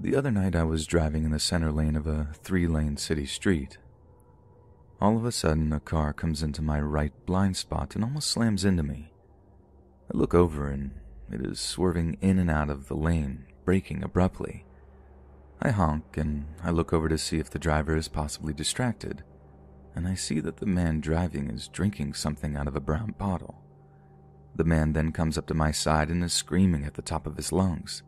The other night I was driving in the center lane of a 3-lane city street. All of a sudden, a car comes into my right blind spot and almost slams into me. I look over and it is swerving in and out of the lane, braking abruptly. I honk and I look over to see if the driver is possibly distracted, and I see that the man driving is drinking something out of a brown bottle. The man then comes up to my side and is screaming at the top of his lungs.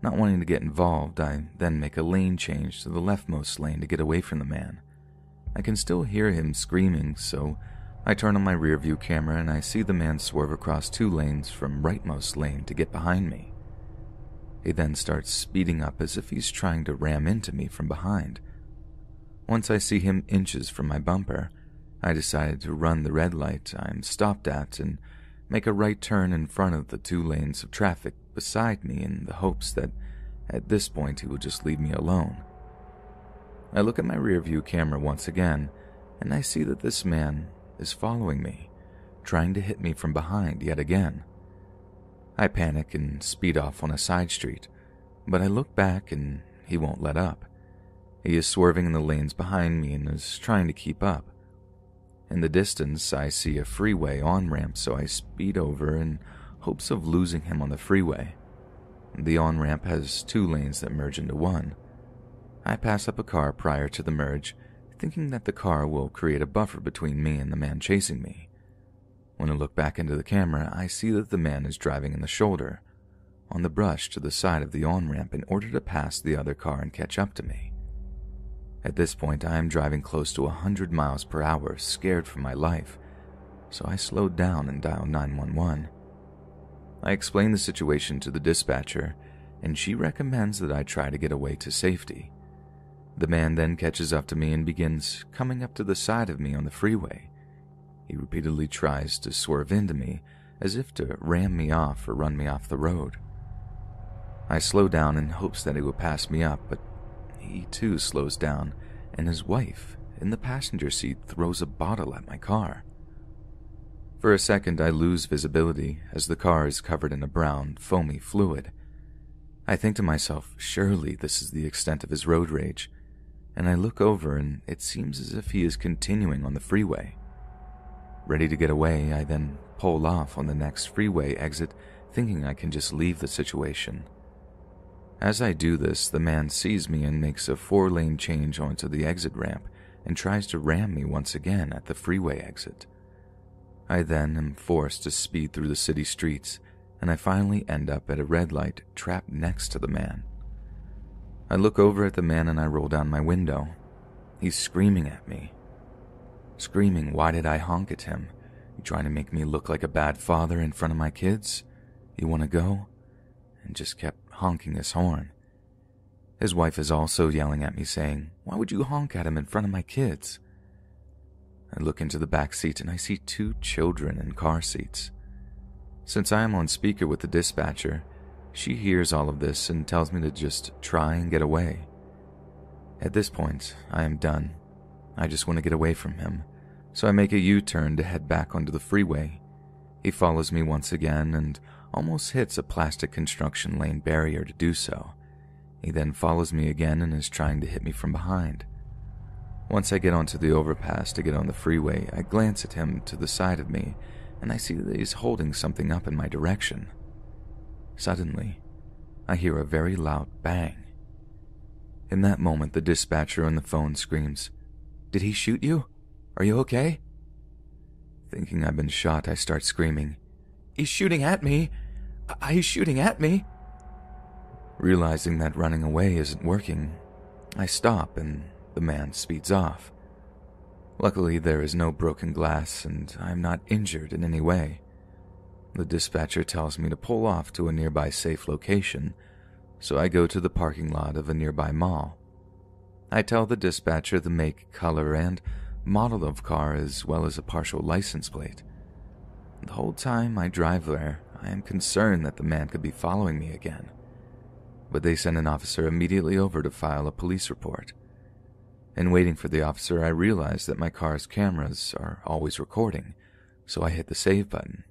Not wanting to get involved, I then make a lane change to the leftmost lane to get away from the man. I can still hear him screaming, so I turn on my rearview camera and I see the man swerve across 2 lanes from rightmost lane to get behind me. He then starts speeding up as if he's trying to ram into me from behind. Once I see him inches from my bumper, I decided to run the red light I'm stopped at and make a right turn in front of the 2 lanes of traffic beside me in the hopes that at this point he will just leave me alone. I look at my rearview camera once again, and I see that this man is following me, trying to hit me from behind yet again. I panic and speed off on a side street, but I look back and he won't let up. He is swerving in the lanes behind me and is trying to keep up. In the distance, I see a freeway on-ramp, so I speed over in hopes of losing him on the freeway. The on-ramp has 2 lanes that merge into one. I pass up a car prior to the merge, thinking that the car will create a buffer between me and the man chasing me. When I look back into the camera, I see that the man is driving in the shoulder, on the brush to the side of the on-ramp in order to pass the other car and catch up to me. At this point, I am driving close to 100 miles per hour, scared for my life, so I slowed down and dialed 911. I explained the situation to the dispatcher, and she recommends that I try to get away to safety. The man then catches up to me and begins coming up to the side of me on the freeway. He repeatedly tries to swerve into me, as if to ram me off or run me off the road. I slow down in hopes that he will pass me up, but he too slows down, and his wife, in the passenger seat, throws a bottle at my car. For a second, I lose visibility as the car is covered in a brown, foamy fluid. I think to myself, surely this is the extent of his road rage, and I look over and it seems as if he is continuing on the freeway. Ready to get away, I then pull off on the next freeway exit, thinking I can just leave the situation. As I do this, the man sees me and makes a 4-lane change onto the exit ramp and tries to ram me once again at the freeway exit. I then am forced to speed through the city streets, and I finally end up at a red light trapped next to the man. I look over at the man and I roll down my window. He's screaming at me. Screaming, why did I honk at him? You trying to make me look like a bad father in front of my kids? You want to go? And just kept honking his horn. His wife is also yelling at me saying, why would you honk at him in front of my kids? I look into the back seat and I see 2 children in car seats. Since I am on speaker with the dispatcher, she hears all of this and tells me to just try and get away. At this point, I am done. I just want to get away from him, so I make a U-turn to head back onto the freeway. He follows me once again and almost hits a plastic construction lane barrier to do so. He then follows me again and is trying to hit me from behind. Once I get onto the overpass to get on the freeway, I glance at him to the side of me, and I see that he's holding something up in my direction. Suddenly, I hear a very loud bang. In that moment, the dispatcher on the phone screams, "Did he shoot you? Are you okay?" Thinking I've been shot, I start screaming, "He's shooting at me! He's shooting at me!" Realizing that running away isn't working, I stop and the man speeds off. Luckily, there is no broken glass and I am not injured in any way. The dispatcher tells me to pull off to a nearby safe location, so I go to the parking lot of a nearby mall. I tell the dispatcher the make, color, and model of car as well as a partial license plate. The whole time I drive there, I am concerned that the man could be following me again. But they send an officer immediately over to file a police report. In waiting for the officer, I realize that my car's cameras are always recording, so I hit the save button.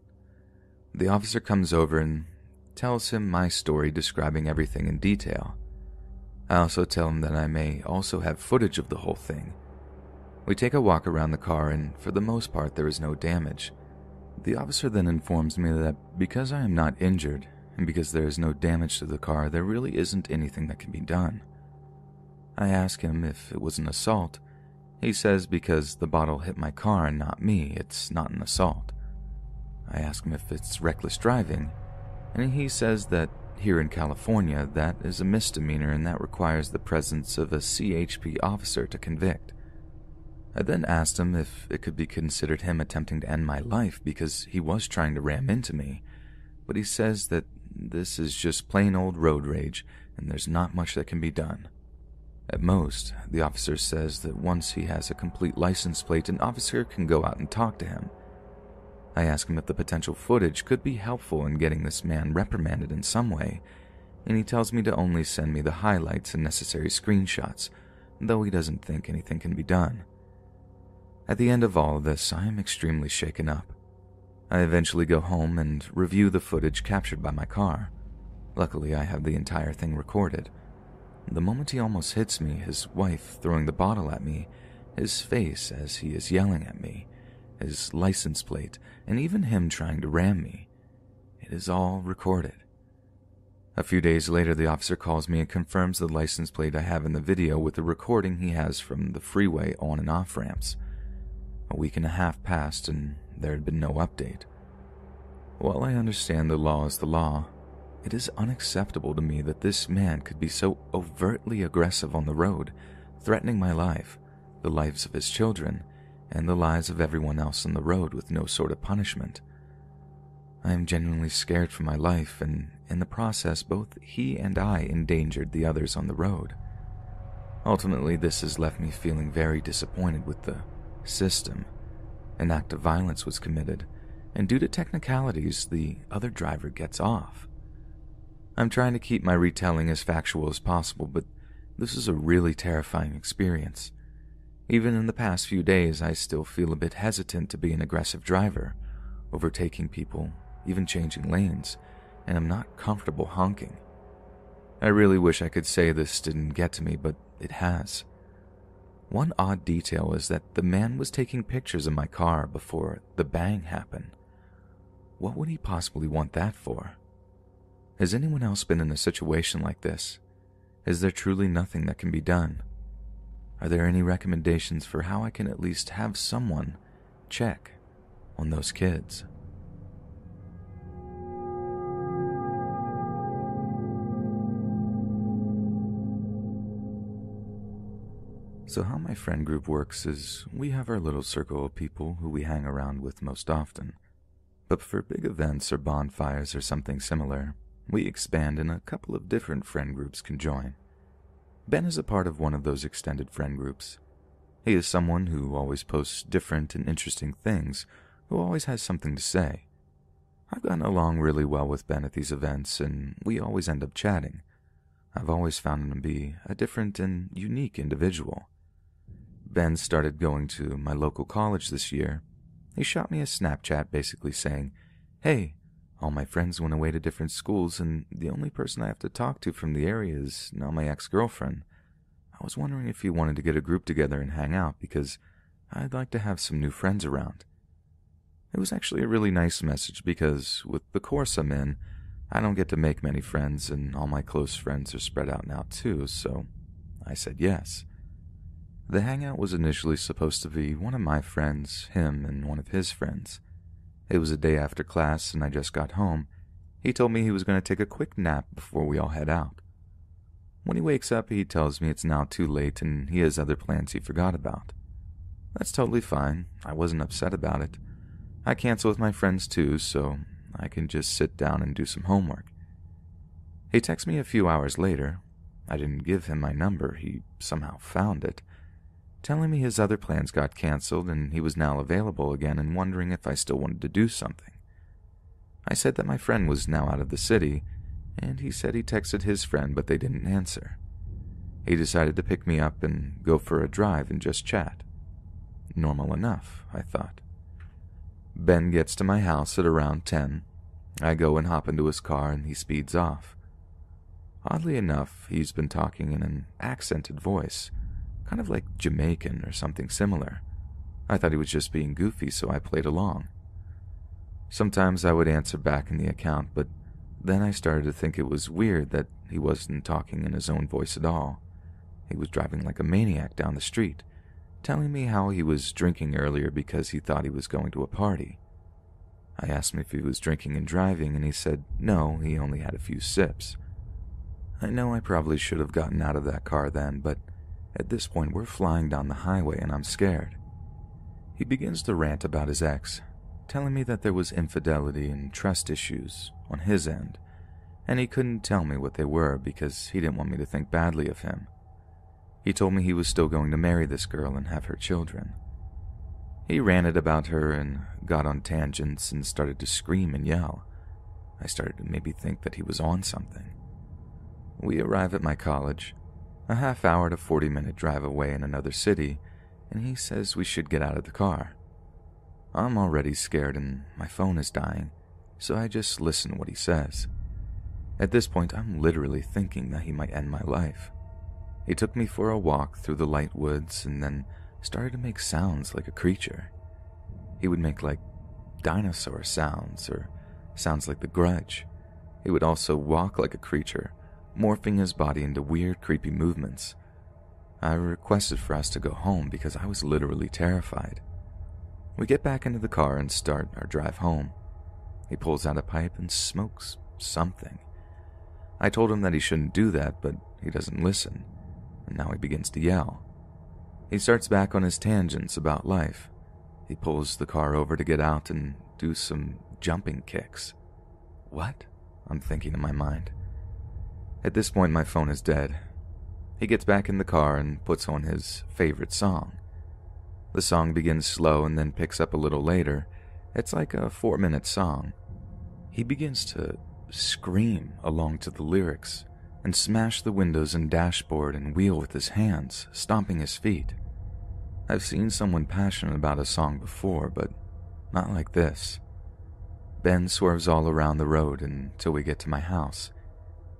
The officer comes over and tells him my story describing everything in detail. I also tell him that I may also have footage of the whole thing. We take a walk around the car, and for the most part there is no damage. The officer then informs me that because I am not injured, and because there is no damage to the car, there really isn't anything that can be done. I ask him if it was an assault. He says because the bottle hit my car and not me, it's not an assault. I ask him if it's reckless driving, and he says that here in California, that is a misdemeanor and that requires the presence of a CHP officer to convict. I then asked him if it could be considered him attempting to end my life because he was trying to ram into me, but he says that this is just plain old road rage and there's not much that can be done. At most, the officer says that once he has a complete license plate, an officer can go out and talk to him. I ask him if the potential footage could be helpful in getting this man reprimanded in some way, and he tells me to only send me the highlights and necessary screenshots, though he doesn't think anything can be done. At the end of all of this, I am extremely shaken up. I eventually go home and review the footage captured by my car. Luckily, I have the entire thing recorded. The moment he almost hits me, his wife throwing the bottle at me, his face as he is yelling at me, his license plate, and even him trying to ram me. It is all recorded. A few days later, the officer calls me and confirms the license plate I have in the video with the recording he has from the freeway on and off ramps. A week and a half passed and there had been no update. While I understand the law is the law, it is unacceptable to me that this man could be so overtly aggressive on the road, threatening my life, the lives of his children, and the lives of everyone else on the road with no sort of punishment. I am genuinely scared for my life, and in the process, both he and I endangered the others on the road. Ultimately, this has left me feeling very disappointed with the system. An act of violence was committed, and due to technicalities, the other driver gets off. I'm trying to keep my retelling as factual as possible, but this is a really terrifying experience. Even in the past few days, I still feel a bit hesitant to be an aggressive driver, overtaking people, even changing lanes, and I'm not comfortable honking. I really wish I could say this didn't get to me, but it has. One odd detail is that the man was taking pictures of my car before the bang happened. What would he possibly want that for? Has anyone else been in a situation like this? Is there truly nothing that can be done? Are there any recommendations for how I can at least have someone check on those kids? So how my friend group works is we have our little circle of people who we hang around with most often. But for big events or bonfires or something similar, we expand and a couple of different friend groups can join. Ben is a part of one of those extended friend groups. He is someone who always posts different and interesting things, who always has something to say. I've gotten along really well with Ben at these events, and we always end up chatting. I've always found him to be a different and unique individual. Ben started going to my local college this year. He shot me a Snapchat basically saying, "Hey, all my friends went away to different schools, and the only person I have to talk to from the area is now my ex-girlfriend. I was wondering if you wanted to get a group together and hang out, because I'd like to have some new friends around." It was actually a really nice message because, with the course I'm in, I don't get to make many friends, and all my close friends are spread out now too, so I said yes. The hangout was initially supposed to be one of my friends, him, and one of his friends. It was a day after class, and I just got home. He told me he was going to take a quick nap before we all head out. When he wakes up, he tells me it's now too late and he has other plans he forgot about. That's totally fine. I wasn't upset about it. I cancel with my friends too, so I can just sit down and do some homework. He texts me a few hours later. I didn't give him my number. He somehow found it, telling me his other plans got canceled and he was now available again and wondering if I still wanted to do something. I said that my friend was now out of the city, and he said he texted his friend but they didn't answer. He decided to pick me up and go for a drive and just chat. Normal enough, I thought. Ben gets to my house at around 10. I go and hop into his car and he speeds off. Oddly enough, he's been talking in an accented voice, kind of like Jamaican or something similar. I thought he was just being goofy, so I played along. Sometimes I would answer back in the account, but then I started to think it was weird that he wasn't talking in his own voice at all. He was driving like a maniac down the street, telling me how he was drinking earlier because he thought he was going to a party. I asked him if he was drinking and driving, and he said no, he only had a few sips. I know I probably should have gotten out of that car then, but at this point we're flying down the highway and I'm scared. He begins to rant about his ex, telling me that there was infidelity and trust issues on his end, and he couldn't tell me what they were because he didn't want me to think badly of him. He told me he was still going to marry this girl and have her children. He ranted about her and got on tangents and started to scream and yell. I started to maybe think that he was on something. We arrive at my college, a half-hour to 40-minute drive away in another city, and he says we should get out of the car. I'm already scared and my phone is dying, so I just listen to what he says. At this point, I'm literally thinking that he might end my life. He took me for a walk through the light woods and then started to make sounds like a creature. He would make like dinosaur sounds or sounds like The Grudge. He would also walk like a creature, morphing his body into weird, creepy movements. I requested for us to go home because I was literally terrified. We get back into the car and start our drive home. He pulls out a pipe and smokes something. I told him that he shouldn't do that, but he doesn't listen, and now he begins to yell. He starts back on his tangents about life. He pulls the car over to get out and do some jumping kicks. What? I'm thinking in my mind. At this point, my phone is dead. He gets back in the car and puts on his favorite song. The song begins slow and then picks up a little later. It's like a 4-minute song. He begins to scream along to the lyrics and smash the windows and dashboard and wheel with his hands, stomping his feet. I've seen someone passionate about a song before, but not like this. Ben swerves all around the road until we get to my house.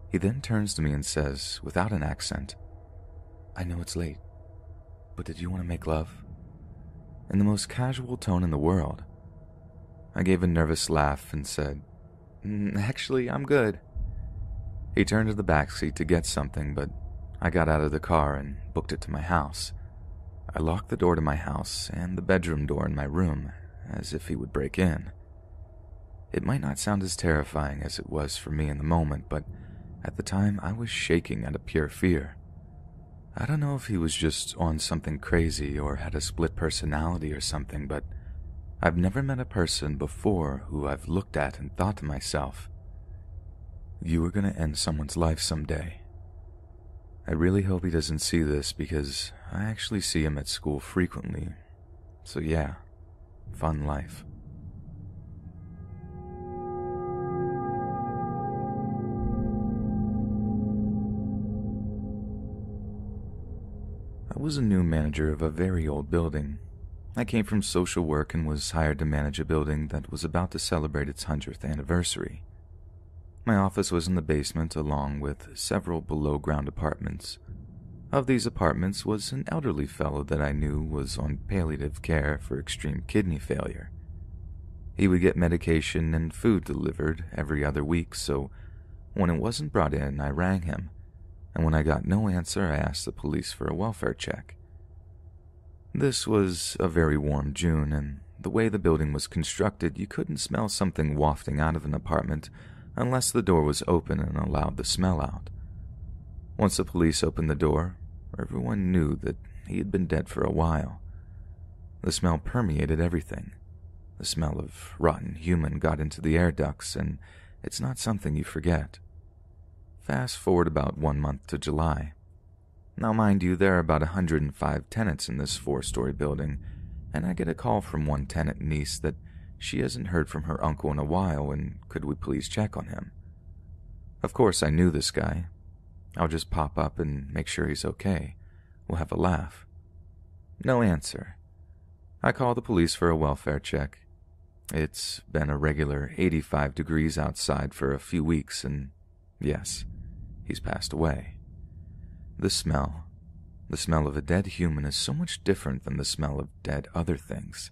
He then turns to me and says, without an accent, "I know it's late, but did you want to make love?" In the most casual tone in the world. I gave a nervous laugh and said, "Actually, I'm good." He turned to the back seat to get something, but I got out of the car and booked it to my house. I locked the door to my house and the bedroom door in my room, as if he would break in. It might not sound as terrifying as it was for me in the moment, but at the time I was shaking out of pure fear. I don't know if he was just on something crazy or had a split personality or something, but I've never met a person before who I've looked at and thought to myself, you are going to end someone's life someday. I really hope he doesn't see this because I actually see him at school frequently. So yeah, fun life. I was a new manager of a very old building. I came from social work and was hired to manage a building that was about to celebrate its 100th anniversary. My office was in the basement along with several below-ground apartments. Of these apartments was an elderly fellow that I knew was on palliative care for extreme kidney failure. He would get medication and food delivered every other week, so when it wasn't brought in, I rang him, and when I got no answer, I asked the police for a welfare check. This was a very warm June, and the way the building was constructed, you couldn't smell something wafting out of an apartment unless the door was open and allowed the smell out. Once the police opened the door, everyone knew that he had been dead for a while. The smell permeated everything. The smell of rotten human got into the air ducts, and it's not something you forget. Fast forward about 1 month to July. Now mind you, there are about 105 tenants in this 4-story building, and I get a call from one tenant niece that she hasn't heard from her uncle in a while, and could we please check on him? Of course, I knew this guy. I'll just pop up and make sure he's okay. We'll have a laugh. No answer. I call the police for a welfare check. It's been a regular 85 degrees outside for a few weeks, and yes, he's passed away. The smell of a dead human is so much different than the smell of dead other things.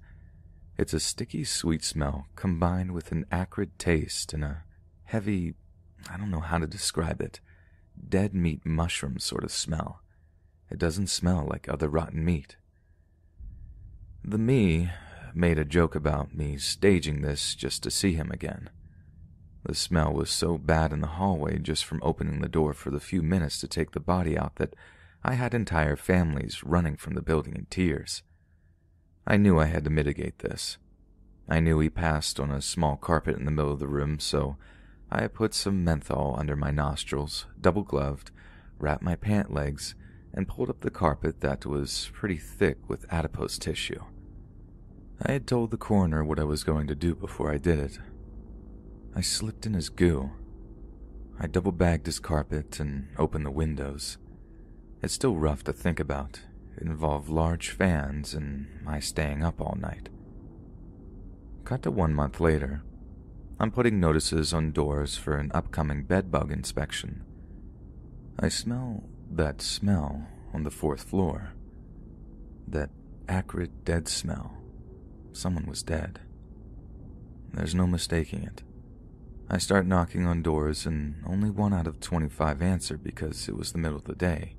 It's a sticky, sweet smell combined with an acrid taste and a heavy, I don't know how to describe it, dead meat mushroom sort of smell. It doesn't smell like other rotten meat. The me made a joke about me staging this just to see him again. The smell was so bad in the hallway just from opening the door for the few minutes to take the body out that I had entire families running from the building in tears. I knew I had to mitigate this. I knew he passed on a small carpet in the middle of the room, so I put some menthol under my nostrils, double-gloved, wrapped my pant legs, and pulled up the carpet that was pretty thick with adipose tissue. I had told the coroner what I was going to do before I did it. I slipped in his goo. I double-bagged his carpet and opened the windows. It's still rough to think about. It involved large fans and my staying up all night. Cut to 1 month later. I'm putting notices on doors for an upcoming bedbug inspection. I smell that smell on the 4th floor. That acrid, dead smell. Someone was dead. There's no mistaking it. I start knocking on doors and only 1 out of 25 answer because it was the middle of the day.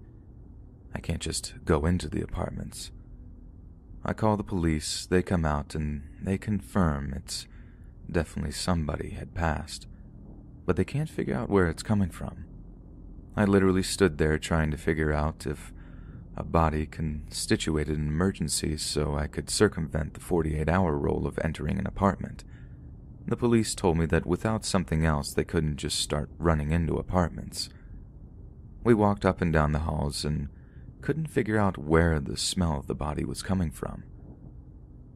I can't just go into the apartments. I call the police, they come out, and they confirm it's definitely somebody had passed, but they can't figure out where it's coming from. I literally stood there trying to figure out if a body constituted an emergency so I could circumvent the 48-hour rule of entering an apartment. The police told me that without something else they couldn't just start running into apartments. We walked up and down the halls and couldn't figure out where the smell of the body was coming from.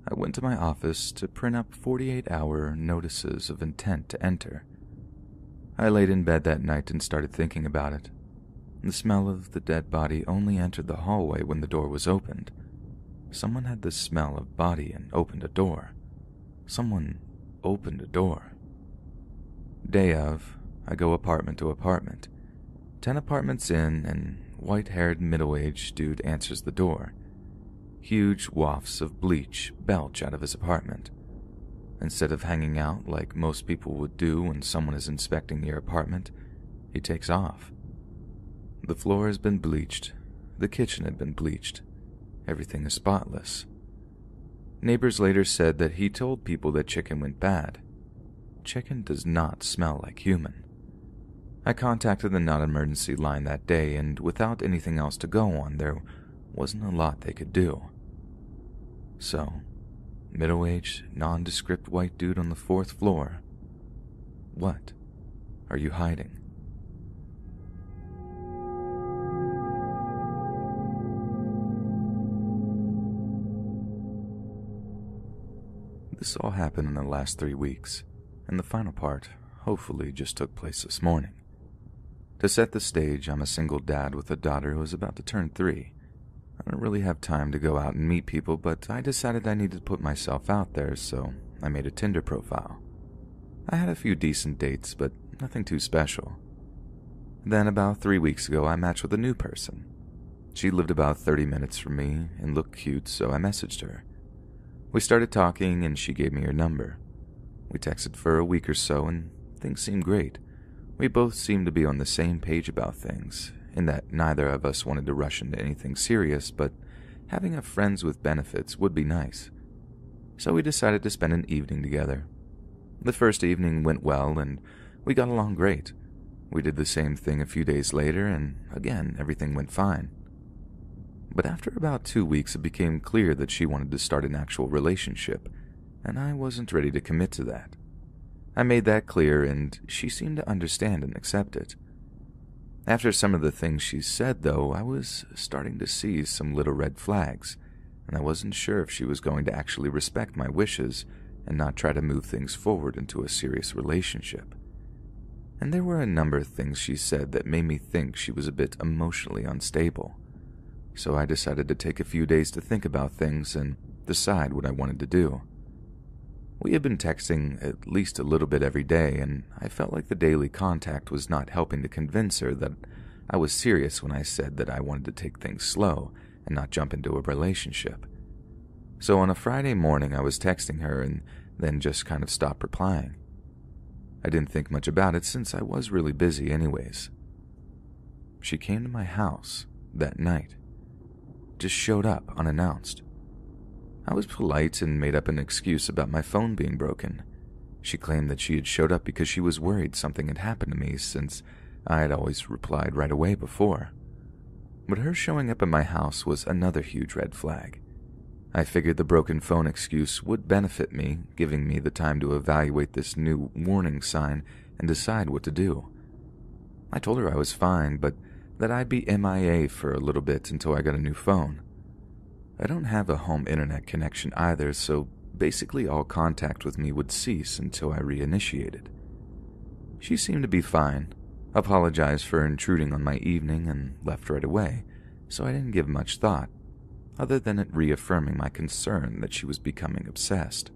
I went to my office to print up 48-hour notices of intent to enter. I laid in bed that night and started thinking about it. The smell of the dead body only entered the hallway when the door was opened. Someone had the smell of body and opened a door. Someone opened a door. Day of, I go apartment to apartment. 10 apartments in, and white-haired, middle-aged dude answers the door. Huge wafts of bleach belch out of his apartment. Instead of hanging out like most people would do when someone is inspecting your apartment, he takes off. The floor has been bleached. The kitchen had been bleached. Everything is spotless. Neighbors later said that he told people that chicken went bad. Chicken does not smell like human. I contacted the non-emergency line that day, and without anything else to go on, there wasn't a lot they could do. So, middle-aged, nondescript white dude on the 4th floor. What are you hiding? This all happened in the last 3 weeks, and the final part hopefully just took place this morning. To set the stage, I'm a single dad with a daughter who is about to turn 3. I don't really have time to go out and meet people, but I decided I needed to put myself out there, so I made a Tinder profile. I had a few decent dates, but nothing too special. Then about 3 weeks ago, I matched with a new person. She lived about 30 minutes from me and looked cute, so I messaged her. We started talking, and she gave me her number. We texted for a week or so, and things seemed great. We both seemed to be on the same page about things, in that neither of us wanted to rush into anything serious, but having a friends with benefits would be nice. So we decided to spend an evening together. The first evening went well, and we got along great. We did the same thing a few days later, and again, everything went fine. But after about 2 weeks, it became clear that she wanted to start an actual relationship, and I wasn't ready to commit to that. I made that clear, and she seemed to understand and accept it. After some of the things she said, though, I was starting to see some little red flags, and I wasn't sure if she was going to actually respect my wishes and not try to move things forward into a serious relationship. And there were a number of things she said that made me think she was a bit emotionally unstable. So I decided to take a few days to think about things and decide what I wanted to do. We had been texting at least a little bit every day, and I felt like the daily contact was not helping to convince her that I was serious when I said that I wanted to take things slow and not jump into a relationship. So on a Friday morning, I was texting her and then just kind of stopped replying. I didn't think much about it since I was really busy anyways. She came to my house that night. Just showed up unannounced. I was polite and made up an excuse about my phone being broken. She claimed that she had showed up because she was worried something had happened to me since I had always replied right away before. But her showing up at my house was another huge red flag. I figured the broken phone excuse would benefit me, giving me the time to evaluate this new warning sign and decide what to do. I told her I was fine, but that I'd be MIA for a little bit until I got a new phone. I don't have a home internet connection either, so basically all contact with me would cease until I reinitiated. She seemed to be fine, apologized for intruding on my evening, and left right away, so I didn't give much thought, other than it reaffirming my concern that she was becoming obsessed.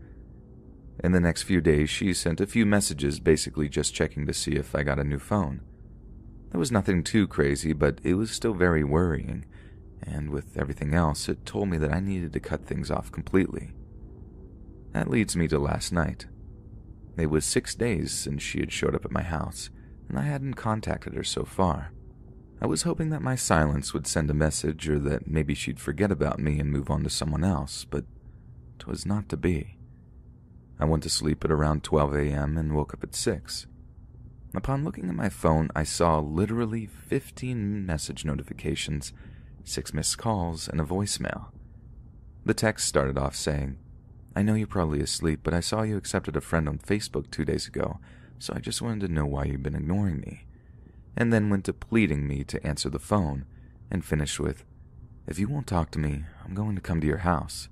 In the next few days, she sent a few messages basically just checking to see if I got a new phone. There was nothing too crazy, but it was still very worrying, and with everything else, it told me that I needed to cut things off completely. That leads me to last night. It was 6 days since she had showed up at my house, and I hadn't contacted her so far. I was hoping that my silence would send a message, or that maybe she'd forget about me and move on to someone else, but 'twas not to be. I went to sleep at around 12 a.m. and woke up at 6. Upon looking at my phone, I saw literally 15 message notifications, 6 missed calls, and a voicemail. The text started off saying, "I know you're probably asleep, but I saw you accepted a friend on Facebook 2 days ago, so I just wanted to know why you've been ignoring me," and then went to pleading me to answer the phone, and finished with, "If you won't talk to me, I'm going to come to your house."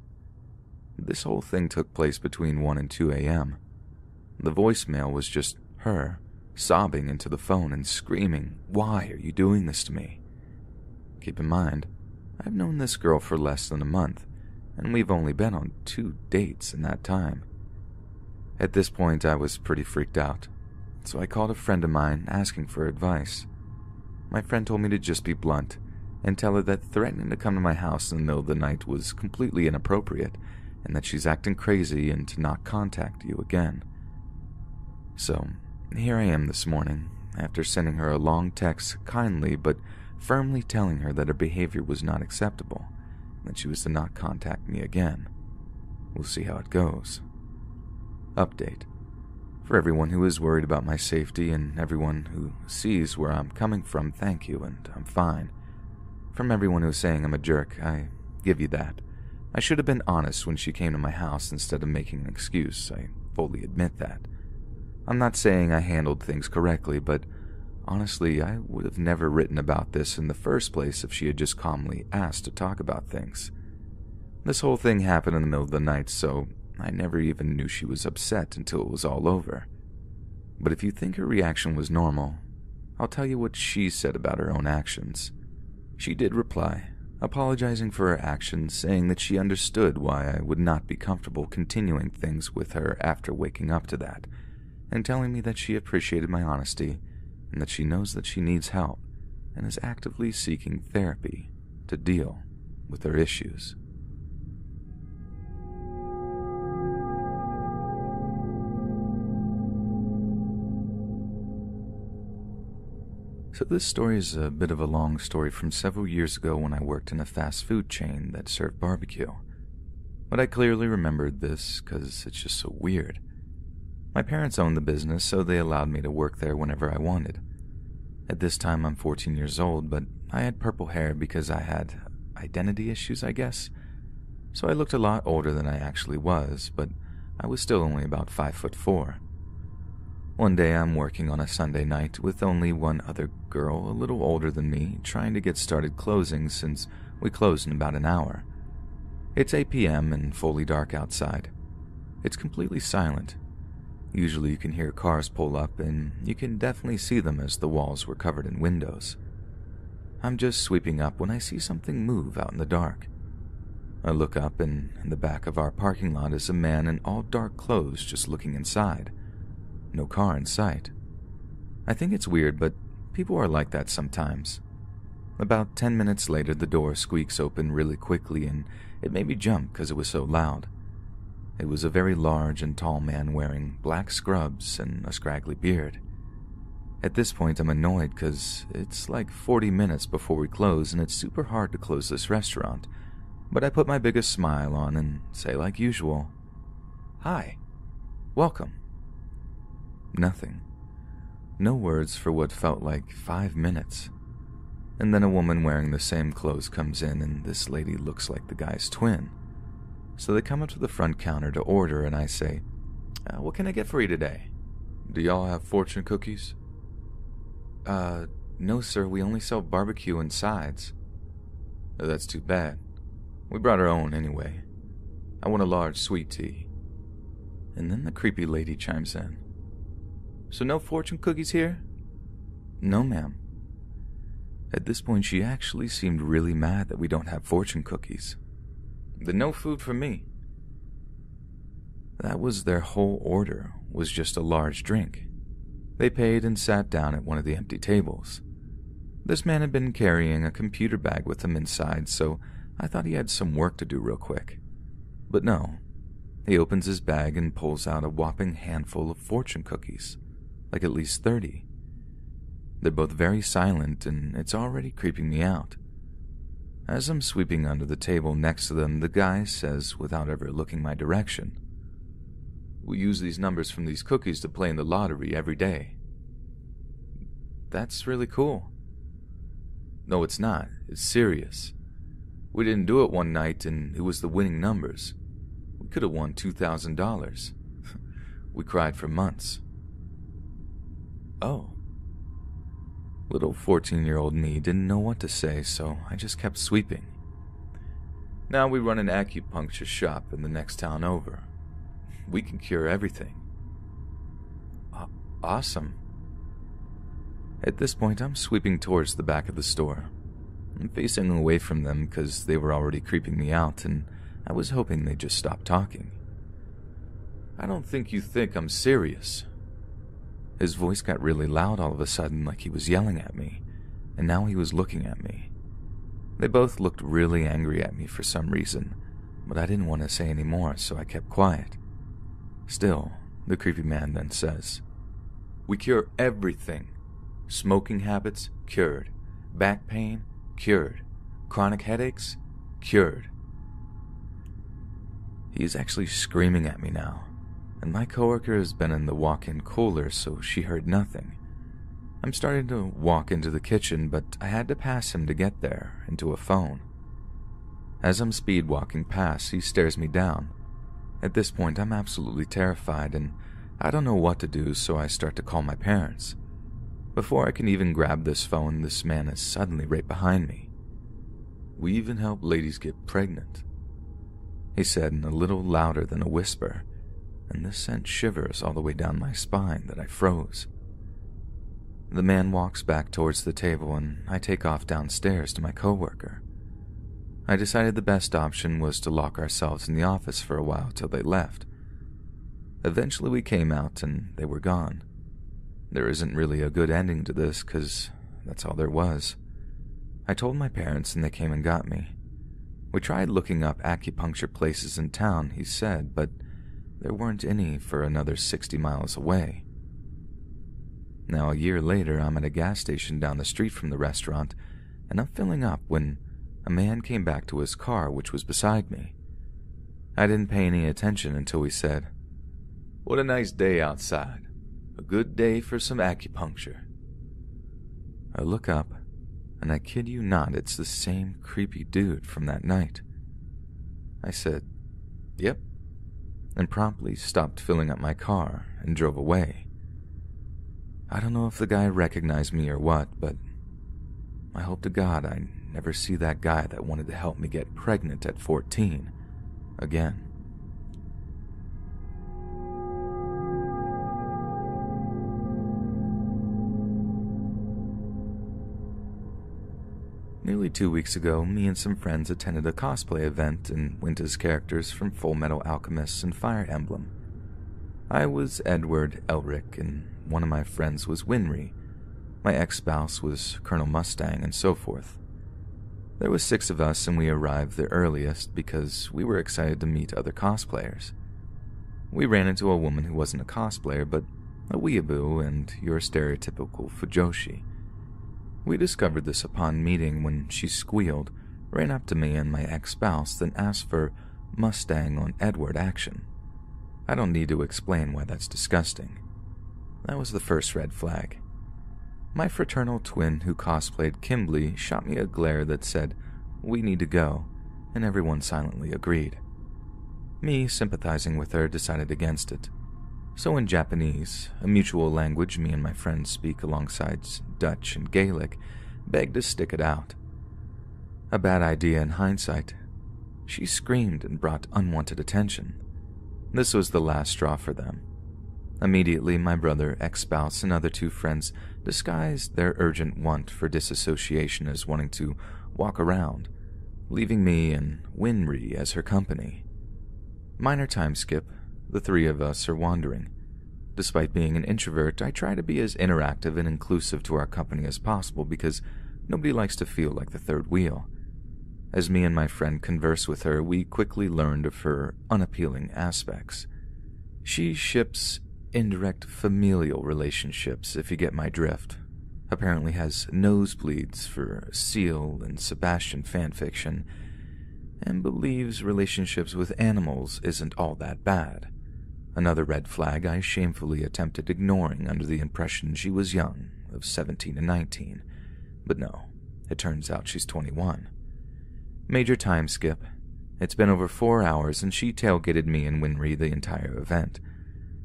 This whole thing took place between 1 and 2 a.m. The voicemail was just her, sobbing into the phone and screaming, "Why are you doing this to me?" Keep in mind, I've known this girl for less than a month, and we've only been on 2 dates in that time. At this point, I was pretty freaked out, so I called a friend of mine asking for advice. My friend told me to just be blunt and tell her that threatening to come to my house in the middle of the night was completely inappropriate and that she's acting crazy and to not contact you again. So, here I am this morning, after sending her a long text kindly but firmly telling her that her behavior was not acceptable, and that she was to not contact me again. We'll see how it goes. Update. For everyone who is worried about my safety and everyone who sees where I'm coming from, thank you, and I'm fine. From everyone who's saying I'm a jerk, I give you that. I should have been honest when she came to my house instead of making an excuse. I fully admit that. I'm not saying I handled things correctly, but honestly, I would have never written about this in the first place if she had just calmly asked to talk about things. This whole thing happened in the middle of the night, so I never even knew she was upset until it was all over. But if you think her reaction was normal, I'll tell you what she said about her own actions. She did reply, apologizing for her actions, saying that she understood why I would not be comfortable continuing things with her after waking up to that, and telling me that she appreciated my honesty and that she knows that she needs help and is actively seeking therapy to deal with her issues. So this story is a bit of a long story from several years ago when I worked in a fast food chain that served barbecue. But I clearly remembered this because it's just so weird. My parents owned the business, so they allowed me to work there whenever I wanted. At this time, I'm 14 years old, but I had purple hair because I had identity issues, I guess. So I looked a lot older than I actually was, but I was still only about 5'4". One day, I'm working on a Sunday night with only one other girl a little older than me, trying to get started closing since we close in about an hour. It's 8 p.m. and fully dark outside. It's completely silent. Usually you can hear cars pull up, and you can definitely see them as the walls were covered in windows. I'm just sweeping up when I see something move out in the dark. I look up, and in the back of our parking lot is a man in all dark clothes just looking inside. No car in sight. I think it's weird, but people are like that sometimes. About 10 minutes later, the door squeaks open really quickly, and it made me jump because it was so loud. It was a very large and tall man wearing black scrubs and a scraggly beard. At this point, I'm annoyed because it's like 40 minutes before we close, and it's super hard to close this restaurant. But I put my biggest smile on and say like usual, "Hi, welcome." Nothing. No words for what felt like 5 minutes. And then a woman wearing the same clothes comes in, and this lady looks like the guy's twin. So they come up to the front counter to order, and I say, "What can I get for you today? Do y'all have fortune cookies?" No sir, we only sell barbecue and sides." "Oh, that's too bad. We brought our own anyway. I want a large sweet tea." And then the creepy lady chimes in. "So no fortune cookies here?" "No, ma'am." At this point, she actually seemed really mad that we don't have fortune cookies. "Then no food for me." That was their whole order, was just a large drink. They paid and sat down at one of the empty tables. This man had been carrying a computer bag with him inside, so I thought he had some work to do real quick. But no, he opens his bag and pulls out a whopping handful of fortune cookies, like at least 30. They're both very silent, and it's already creeping me out. As I'm sweeping under the table next to them, the guy says, without ever looking my direction, "We use these numbers from these cookies to play in the lottery every day." "That's really cool." "No, it's not. It's serious. We didn't do it one night, and it was the winning numbers. We could have won $2,000. We cried for months." "Oh." Little 14-year-old me didn't know what to say, so I just kept sweeping. "Now we run an acupuncture shop in the next town over. We can cure everything." Awesome." At this point, I'm sweeping towards the back of the store. I'm facing away from them because they were already creeping me out, and I was hoping they'd just stop talking. "I don't think you think I'm serious." His voice got really loud all of a sudden, like he was yelling at me, and now he was looking at me. They both looked really angry at me for some reason, but I didn't want to say any more, so I kept quiet. Still, the creepy man then says, "We cure everything. Smoking habits, cured. Back pain, cured. Chronic headaches, cured." He's actually screaming at me now, and my coworker has been in the walk-in cooler, so she heard nothing. I'm starting to walk into the kitchen, but I had to pass him to get there, into a phone. As I'm speed walking past, he stares me down. At this point, I'm absolutely terrified, and I don't know what to do, so I start to call my parents. Before I can even grab this phone, this man is suddenly right behind me. "We even help ladies get pregnant," he said in a little louder than a whisper, and this sent shivers all the way down my spine that I froze. The man walks back towards the table, and I take off downstairs to my coworker. I decided the best option was to lock ourselves in the office for a while till they left. Eventually we came out, and they were gone. There isn't really a good ending to this, because that's all there was. I told my parents, and they came and got me. We tried looking up acupuncture places in town, he said, but there weren't any for another 60 miles away. Now, a year later, I'm at a gas station down the street from the restaurant, and I'm filling up when a man came back to his car, which was beside me. I didn't pay any attention until he said, "What a nice day outside. A good day for some acupuncture." I look up, and I kid you not, it's the same creepy dude from that night. I said, "Yep," and promptly stopped filling up my car and drove away. I don't know if the guy recognized me or what, but I hope to God I never see that guy that wanted to help me get pregnant at 14 again. It Nearly 2 weeks ago, me and some friends attended a cosplay event and went as characters from Full Metal Alchemist and Fire Emblem. I was Edward Elric, and one of my friends was Winry. My ex-spouse was Colonel Mustang, and so forth. There was 6 of us, and we arrived the earliest because we were excited to meet other cosplayers. We ran into a woman who wasn't a cosplayer, but a weeaboo and your stereotypical fujoshi. We discovered this upon meeting when she squealed, ran up to me and my ex-spouse, then asked for Mustang on Edward action. I don't need to explain why that's disgusting. That was the first red flag. My fraternal twin who cosplayed Kimberly shot me a glare that said, "We need to go," and everyone silently agreed. Me, sympathizing with her, decided against it. So in Japanese, a mutual language me and my friends speak alongside Dutch and Gaelic, begged to stick it out. A bad idea in hindsight. She screamed and brought unwanted attention. This was the last straw for them. Immediately, my brother, ex-spouse, and other 2 friends disguised their urgent want for disassociation as wanting to walk around, leaving me and Winry as her company. Minor time skip, the 3 of us are wandering. Despite being an introvert, I try to be as interactive and inclusive to our company as possible because nobody likes to feel like the third wheel. As me and my friend converse with her, we quickly learned of her unappealing aspects. She ships indirect familial relationships, if you get my drift. Apparently has nosebleeds for Seal and Sebastian fanfiction, and believes relationships with animals isn't all that bad. Another red flag I shamefully attempted ignoring under the impression she was young, of 17 and 19. But no, it turns out she's 21. Major time skip. It's been over 4 hours and she tailgated me and Winry the entire event.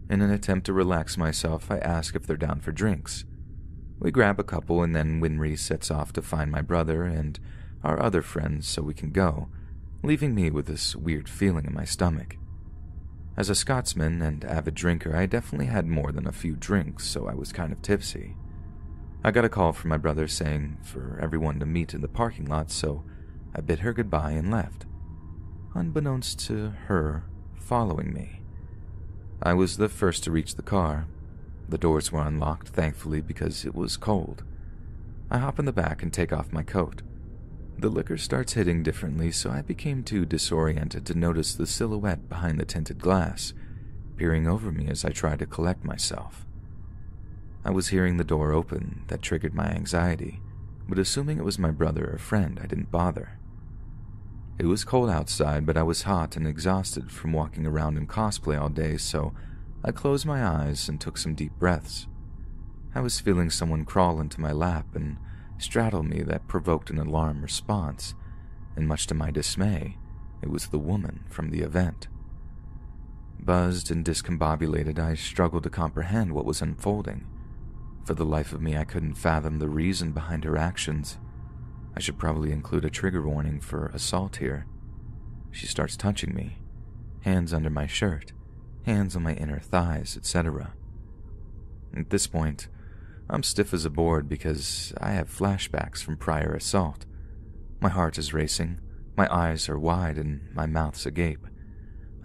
In an attempt to relax myself, I ask if they're down for drinks. We grab a couple and then Winry sets off to find my brother and our other friends so we can go, leaving me with this weird feeling in my stomach. As a Scotsman and avid drinker, I definitely had more than a few drinks, so I was kind of tipsy. I got a call from my brother saying for everyone to meet in the parking lot, so I bid her goodbye and left, unbeknownst to her following me. I was the first to reach the car. The doors were unlocked, thankfully, because it was cold. I hop in the back and take off my coat. The liquor starts hitting differently, so I became too disoriented to notice the silhouette behind the tinted glass, peering over me as I tried to collect myself. I was hearing the door open that triggered my anxiety, but assuming it was my brother or friend, I didn't bother. It was cold outside, but I was hot and exhausted from walking around in cosplay all day, so I closed my eyes and took some deep breaths. I was feeling someone crawl into my lap and straddle me that provoked an alarm response, and much to my dismay, it was the woman from the event. Buzzed and discombobulated, I struggled to comprehend what was unfolding. For the life of me, I couldn't fathom the reason behind her actions. I should probably include a trigger warning for assault here. She starts touching me, hands under my shirt, hands on my inner thighs, etc. At this point, I'm stiff as a board because I have flashbacks from prior assault. My heart is racing, my eyes are wide, and my mouth's agape.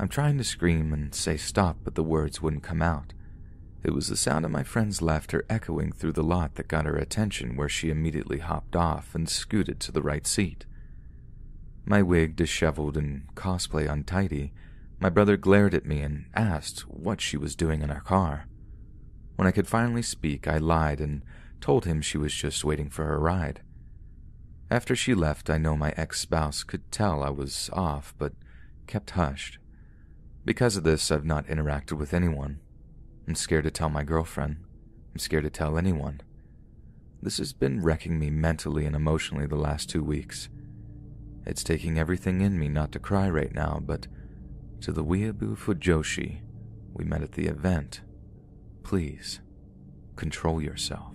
I'm trying to scream and say stop, but the words wouldn't come out. It was the sound of my friend's laughter echoing through the lot that got her attention, where she immediately hopped off and scooted to the right seat. My wig disheveled and cosplay untidy, my brother glared at me and asked what she was doing in our car. When I could finally speak, I lied and told him she was just waiting for her ride. After she left, I know my ex-spouse could tell I was off, but kept hushed. Because of this, I've not interacted with anyone. I'm scared to tell my girlfriend. I'm scared to tell anyone. This has been wrecking me mentally and emotionally the last 2 weeks. It's taking everything in me not to cry right now, but to the weeaboo fujoshi we met at the event, please, control yourself.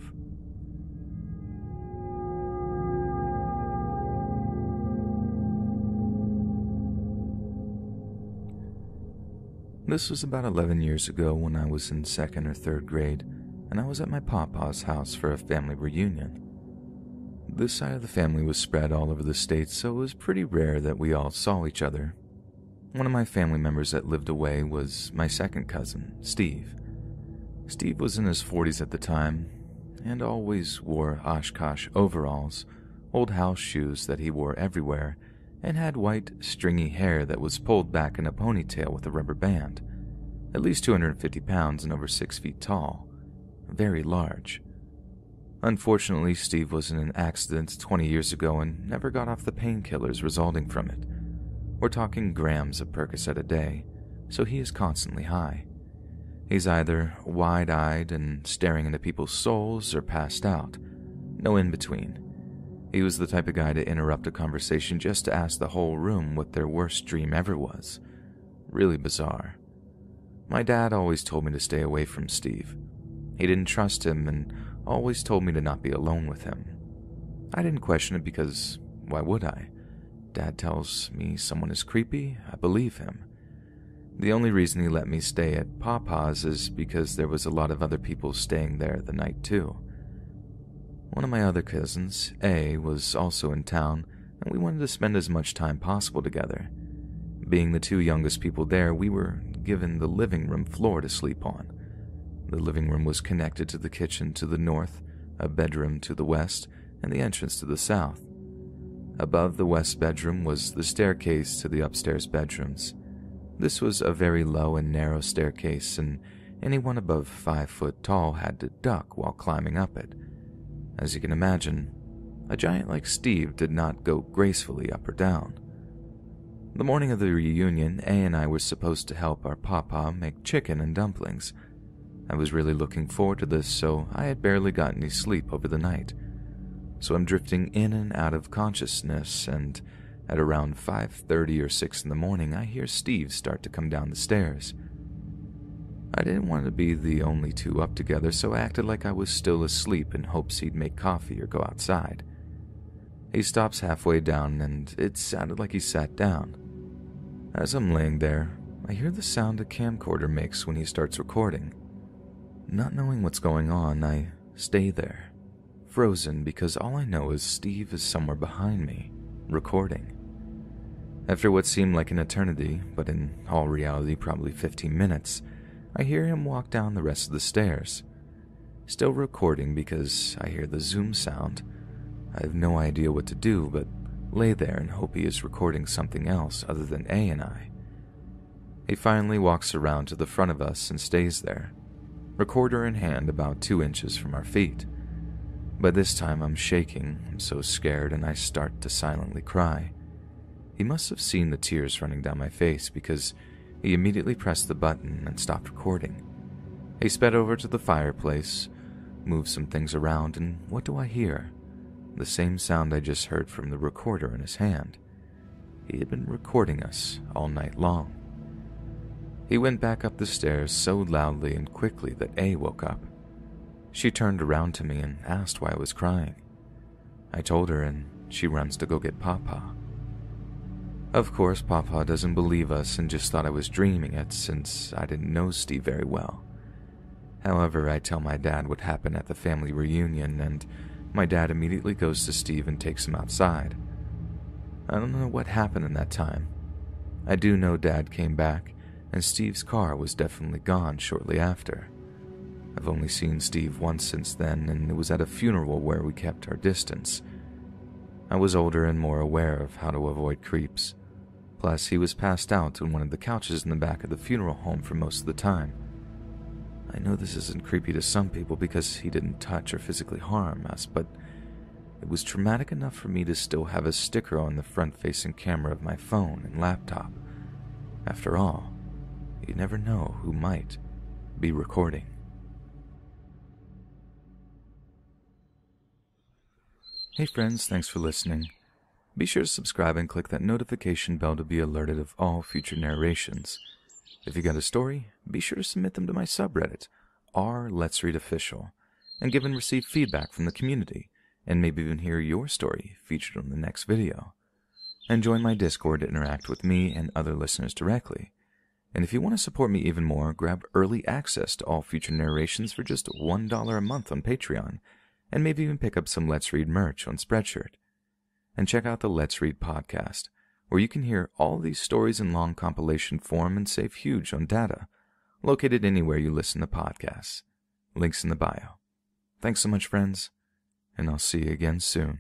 This was about 11 years ago when I was in 2nd or 3rd grade, and I was at my pawpaw's house for a family reunion. This side of the family was spread all over the state, so it was pretty rare that we all saw each other. One of my family members that lived away was my second cousin, Steve. Steve was in his 40s at the time, and always wore Oshkosh overalls, old house shoes that he wore everywhere, and had white, stringy hair that was pulled back in a ponytail with a rubber band. At least 250 pounds and over 6 feet tall. Very large. Unfortunately, Steve was in an accident 20 years ago and never got off the painkillers resulting from it. We're talking grams of Percocet a day, so he is constantly high. He's either wide-eyed and staring into people's souls or passed out. No in-between. He was the type of guy to interrupt a conversation just to ask the whole room what their worst dream ever was. Really bizarre. My dad always told me to stay away from Steve. He didn't trust him and always told me to not be alone with him. I didn't question it because why would I? Dad tells me someone is creepy, I believe him. The only reason he let me stay at Papa's is because there was a lot of other people staying there the night too. One of my other cousins, A, was also in town, and we wanted to spend as much time possible together. Being the two youngest people there, we were given the living room floor to sleep on. The living room was connected to the kitchen to the north, a bedroom to the west, and the entrance to the south. Above the west bedroom was the staircase to the upstairs bedrooms. This was a very low and narrow staircase, and anyone above 5 foot tall had to duck while climbing up it. As you can imagine, a giant like Steve did not go gracefully up or down. The morning of the reunion, A and I were supposed to help our papa make chicken and dumplings. I was really looking forward to this, so I had barely gotten any sleep over the night. So I'm drifting in and out of consciousness, and at around 5:30 or 6 in the morning, I hear Steve start to come down the stairs. I didn't want to be the only two up together, so I acted like I was still asleep in hopes he'd make coffee or go outside. He stops halfway down, and it sounded like he sat down. As I'm laying there, I hear the sound a camcorder makes when he starts recording. Not knowing what's going on, I stay there, frozen, because all I know is Steve is somewhere behind me, recording. After what seemed like an eternity, but in all reality probably 15 minutes, I hear him walk down the rest of the stairs. Still recording because I hear the zoom sound. I have no idea what to do but lay there and hope he is recording something else other than A and I. He finally walks around to the front of us and stays there, recorder in hand about 2 inches from our feet. By this time I'm shaking, I'm so scared, and I start to silently cry. He must have seen the tears running down my face because he immediately pressed the button and stopped recording. He sped over to the fireplace, moved some things around, and what do I hear? The same sound I just heard from the recorder in his hand. He had been recording us all night long. He went back up the stairs so loudly and quickly that A woke up. She turned around to me and asked why I was crying. I told her, and she runs to go get Papa. Of course, Papa doesn't believe us and just thought I was dreaming it since I didn't know Steve very well. However, I tell my dad what happened at the family reunion, and my dad immediately goes to Steve and takes him outside. I don't know what happened in that time. I do know Dad came back, and Steve's car was definitely gone shortly after. I've only seen Steve once since then, and it was at a funeral where we kept our distance. I was older and more aware of how to avoid creeps. Plus, he was passed out on one of the couches in the back of the funeral home for most of the time. I know this isn't creepy to some people because he didn't touch or physically harm us, but it was traumatic enough for me to still have a sticker on the front-facing camera of my phone and laptop. After all, you never know who might be recording. Hey friends, thanks for listening. Be sure to subscribe and click that notification bell to be alerted of all future narrations. If you got a story, be sure to submit them to my subreddit, r/Let'sReadOfficial, and give and receive feedback from the community, and maybe even hear your story featured on the next video. And join my Discord to interact with me and other listeners directly. And if you want to support me even more, grab early access to all future narrations for just $1 a month on Patreon, and maybe even pick up some Let's Read merch on Spreadshirt. And check out the Let's Read podcast, where you can hear all these stories in long compilation form and save huge on data, located anywhere you listen to podcasts. Links in the bio. Thanks so much, friends, and I'll see you again soon.